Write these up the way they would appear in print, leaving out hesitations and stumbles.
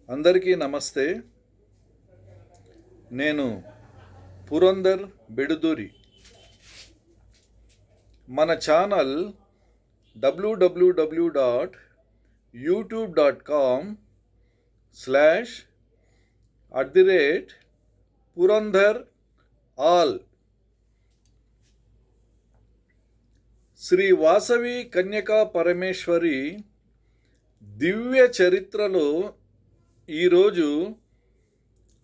అందరికీ నమస్తే. నేను పురందర్ బెడుదూరి. మన channel www.youtube.com/@purandar all. Sri Vasavi Kanyaka Parameshwari దివ్య చరిత్రలో ఈరోజు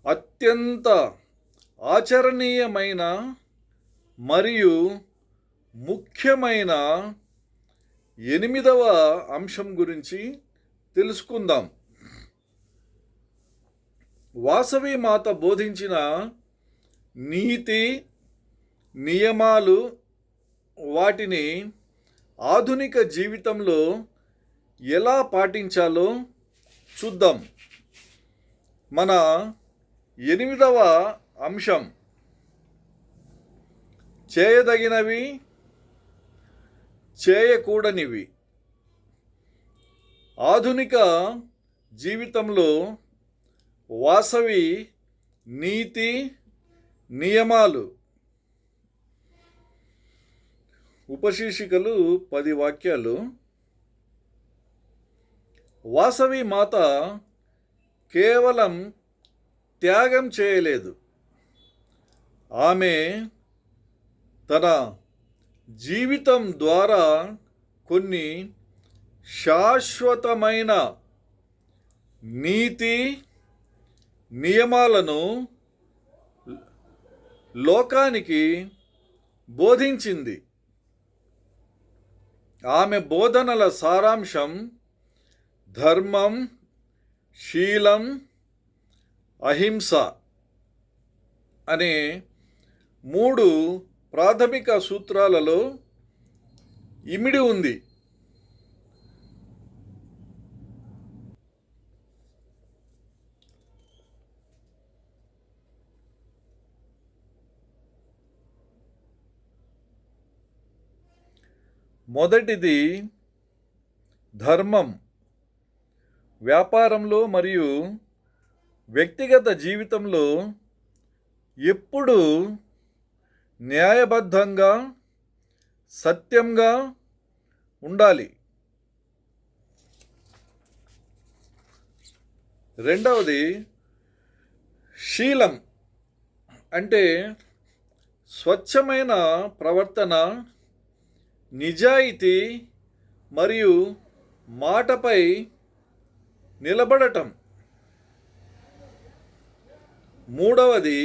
అత్యంత ఆచరణీయమైన మరియు ముఖ్యమైన 8వ అంశం గురించి తెలుసుకుందాం. వాసవి మాత బోధించిన నీతి నియమాలు, వాటిని ఆధునిక జీవితంలో ఎలా పాటించాలో చూద్దాం. మన 8వ అంశం చేయదగినవి, చేయకూడనివి. ఆధునిక జీవితంలో వాసవి నీతి నియమాలు. ఉపశీర్షికలు 10 వాక్యాలు. వాసవి మాత కేవలం త్యాగం చేయలేదు, ఆమె తన జీవితం ద్వారా కొన్ని శాశ్వతమైన నీతి నియమాలను లోకానికి బోధించింది. ఆమె బోధనల సారాంశం ధర్మం, శీలం, అహింస అనే 3 ప్రాథమిక సూత్రాలలో ఇమిడి ఉంది. మొదటిది ధర్మం. వ్యాపారంలో మరియు వ్యక్తిగత జీవితంలో ఎప్పుడూ న్యాయబద్ధంగా, సత్యంగా ఉండాలి. రెండవది శీలం, అంటే స్వచ్ఛమైన ప్రవర్తన, నిజాయితీ మరియు మాటపై నిలబడటం. మూడవది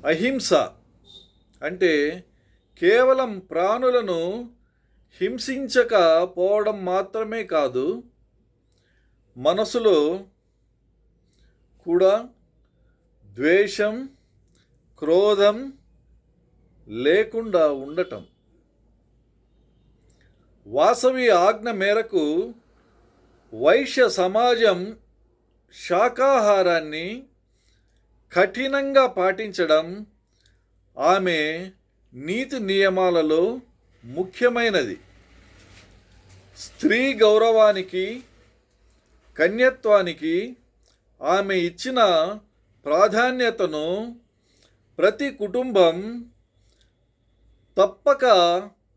అహింస, అంటే కేవలం ప్రాణులను హింసించకపోవడం మాత్రమే కాదు, మనసులో కూడా ద్వేషం, క్రోధం లేకుండా ఉండటం. వాసవి ఆజ్ఞ మేరకు వైశ్య సమాజం శాకాహారాన్ని కఠినంగా పాటించడం ఆమె నీతి నియమాలలో ముఖ్యమైనది. స్త్రీ గౌరవానికి, కన్యత్వానికి ఆమె ఇచ్చిన ప్రాధాన్యతను ప్రతి కుటుంబం తప్పక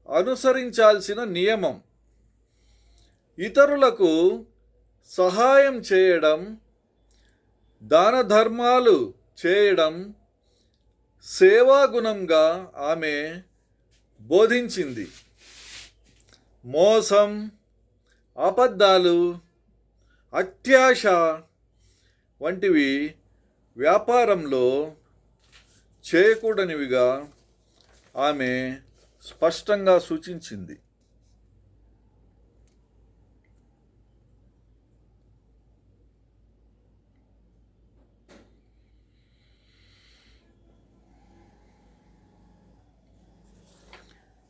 అనుసరించాల్సిన నియమం. ఇతరులకు సహాయం చేయడం, దాన ధర్మాలు చేయడం సేవాగుణంగా ఆమె బోధించింది. మోసం, అబద్ధాలు, అత్యాశ వంటివి వ్యాపారంలో చేయకూడనివిగా ఆమె స్పష్టంగా సూచించింది.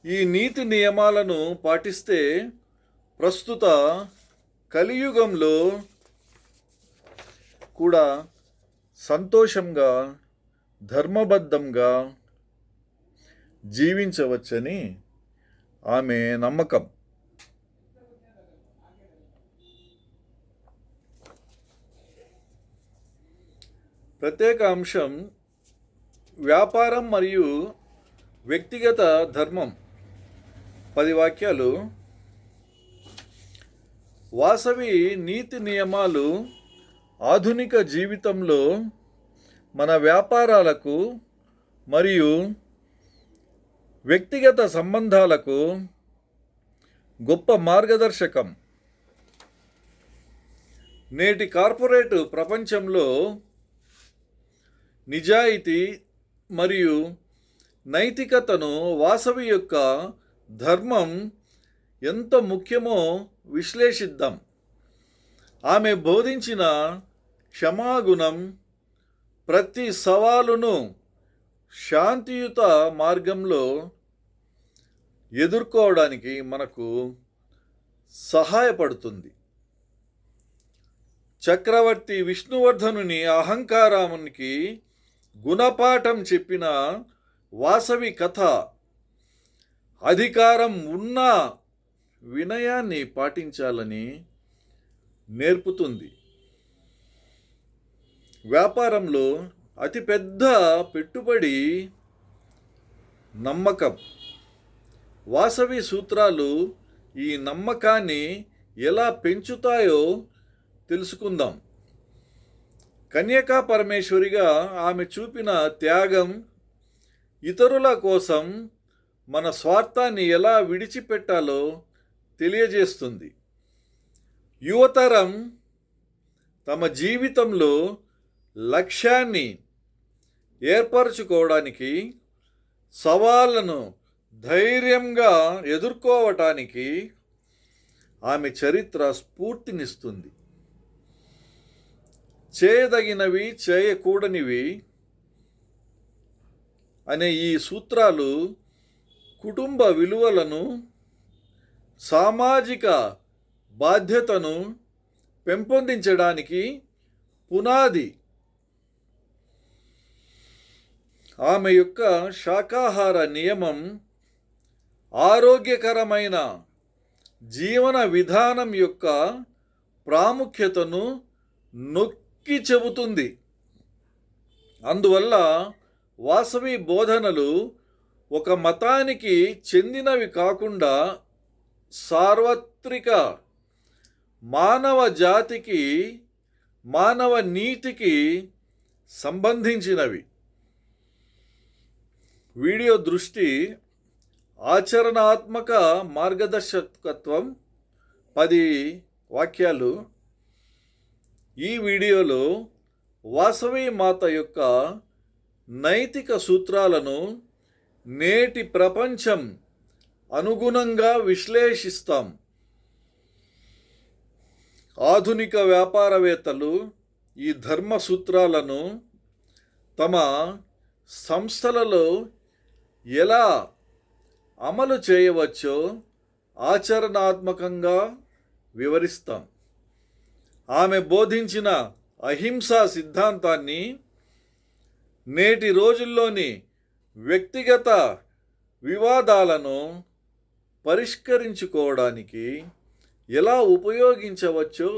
ఈ నీతి నియమాలను పాటిస్తే ప్రస్తుత కలియుగంలో కూడా సంతోషంగా, ధర్మబద్ధంగా జీవించవచ్చని ఆమె నమ్మకం. ప్రత్యేక అంశం వ్యాపారం మరియు వ్యక్తిగత ధర్మం. 10 వాక్యాలు. వాసవి నీతి నియమాలు ఆధునిక జీవితంలో మన వ్యాపారాలకు మరియు వ్యక్తిగత సంబంధాలకు గొప్ప మార్గదర్శకం. నేటి కార్పొరేట్ ప్రపంచంలో నిజాయితీ మరియు నైతికతను వాసవి యొక్క ధర్మం ఎంత ముఖ్యమో విశ్లేషిద్దాం. ఆమె బోధించిన క్షమాగుణం ప్రతి సవాలును శాంతియుత మార్గంలో ఎదుర్కోవడానికి మనకు సహాయపడుతుంది. చక్రవర్తి విష్ణువర్ధనుని అహంకారానికి గుణపాఠం చెప్పిన వాసవి కథ అధికారం ఉన్నా వినయాన్ని పాటించాలని నేర్పుతుంది. వ్యాపారంలో అతిపెద్ద పెట్టుబడి నమ్మకం. వాసవి సూత్రాలు ఈ నమ్మకాన్ని ఎలా పెంచుతాయో తెలుసుకుందాం. కన్యకా పరమేశ్వరిగా ఆమె చూపిన త్యాగం ఇతరుల కోసం మన స్వార్థాన్ని ఎలా విడిచిపెట్టాలో తెలియజేస్తుంది. యువతరం తమ జీవితంలో లక్ష్యాన్ని ఏర్పరచుకోవడానికి, సవాళ్లను ధైర్యంగా ఎదుర్కోవటానికి ఆమె చరిత్ర స్ఫూర్తినిస్తుంది. చేయదగినవి, చేయకూడనివి అనే ఈ సూత్రాలు కుటుంబ విలువలను, సామాజిక బాధ్యతను పెంపొందించడానికి పునాది. ఆమె యొక్క శాకాహార నియమం ఆరోగ్యకరమైన జీవన విధానం యొక్క ప్రాముఖ్యతను నొక్కి చెబుతుంది. అందువల్ల వాసవి బోధనలు ఒక మతానికి చెందినవి కాకుండా సార్వత్రిక మానవ జాతికి, మానవ నీతికి సంబంధించినవి. వీడియో దృష్టి ఆచరణాత్మక మార్గదర్శకత్వం. 10 వాక్యాలు. ఈ వీడియోలో వాసవి మాత యొక్క నైతిక సూత్రాలను నేటి ప్రపంచం అనుగుణంగా విశ్లేషిస్తాం. ఆధునిక వ్యాపారవేత్తలు ఈ ధర్మ సూత్రాలను తమ సంస్థలలో ఎలా అమలు చేయవచ్చో ఆచరణాత్మకంగా వివరిస్తాం. ఆమె బోధించిన అహింసా సిద్ధాంతాన్ని నేటి రోజుల్లోని వ్యక్తిగత వివాదాలను పరిష్కరించుకోవడానికి ఎలా ఉపయోగించవచ్చో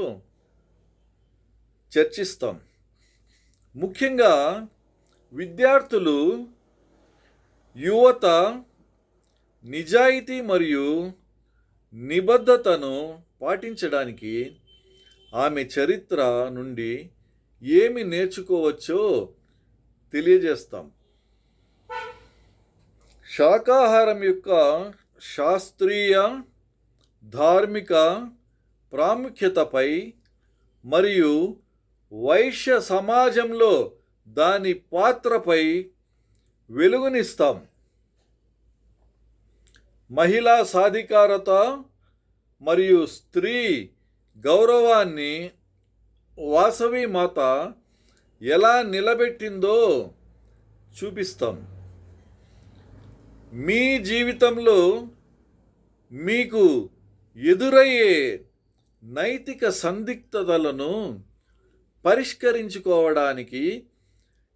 చర్చిస్తాం. ముఖ్యంగా విద్యార్థులు, యువత నిజాయితీ మరియు నిబద్ధతను పాటించడానికి ఆమె చరిత్ర నుండి ఏమి నేర్చుకోవచ్చో తెలియజేస్తాం. శాకాహారం యొక్క శాస్త్రీయ, ధార్మిక ప్రాముఖ్యతపై మరియు వైశ్య సమాజంలో దాని పాత్రపై వెలుగునిస్తాం. మహిళా సాధికారత మరియు స్త్రీ గౌరవాన్ని వాసవి మాత ఎలా నిలబెట్టిందో చూపిస్తాం. మీ జీవితంలో మీకు ఎదురయ్యే నైతిక సందిగ్ధతలను పరిష్కరించుకోవడానికి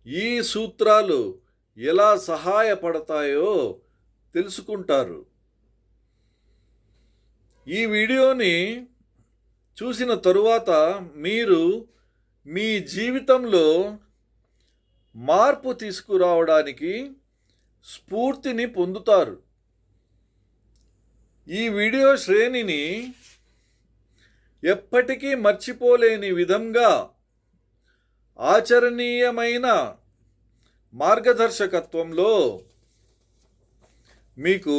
ఈ సూత్రాలు ఎలా సహాయపడతాయో తెలుసుకుంటారు. ఈ వీడియోని చూసిన తరువాత మీరు మీ జీవితంలో మార్పు తీసుకురావడానికి స్ఫూర్తిని పొందుతారు. ఈ వీడియో శ్రేణిని ఎప్పటికీ మర్చిపోలేని విధంగా ఆచరణీయమైన మార్గదర్శకత్వంలో మీకు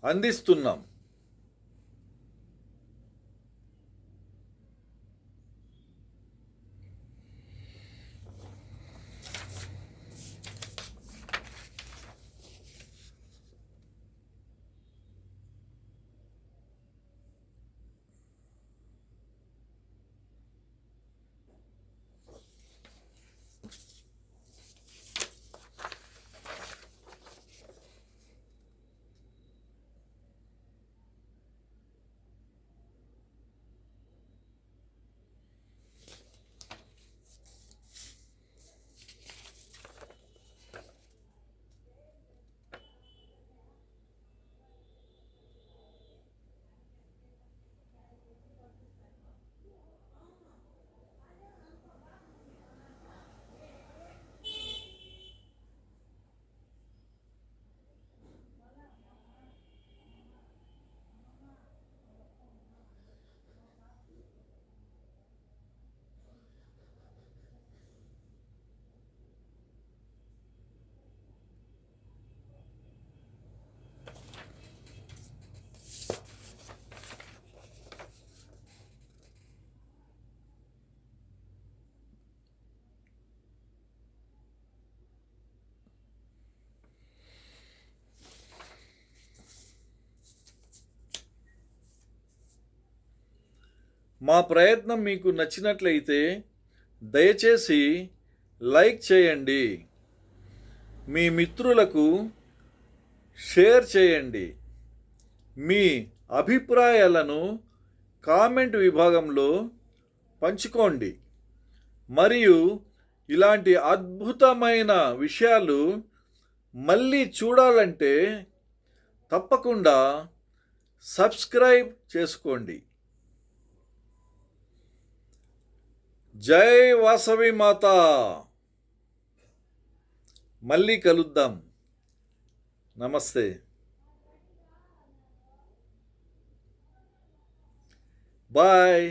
అందిస్తున్నాం. మా ప్రయత్నం మీకు నచ్చినట్లయితే దయచేసి లైక్ చేయండి, మీ మిత్రులకు షేర్ చేయండి, మీ అభిప్రాయాలను కామెంట్ విభాగంలో పంచుకోండి. మరియు ఇలాంటి అద్భుతమైన విషయాలు మళ్ళీ చూడాలంటే తప్పకుండా సబ్స్క్రైబ్ చేసుకోండి. జై వాసవి మాత. మళ్ళీ కలుద్దాం. నమస్తే. బాయ్.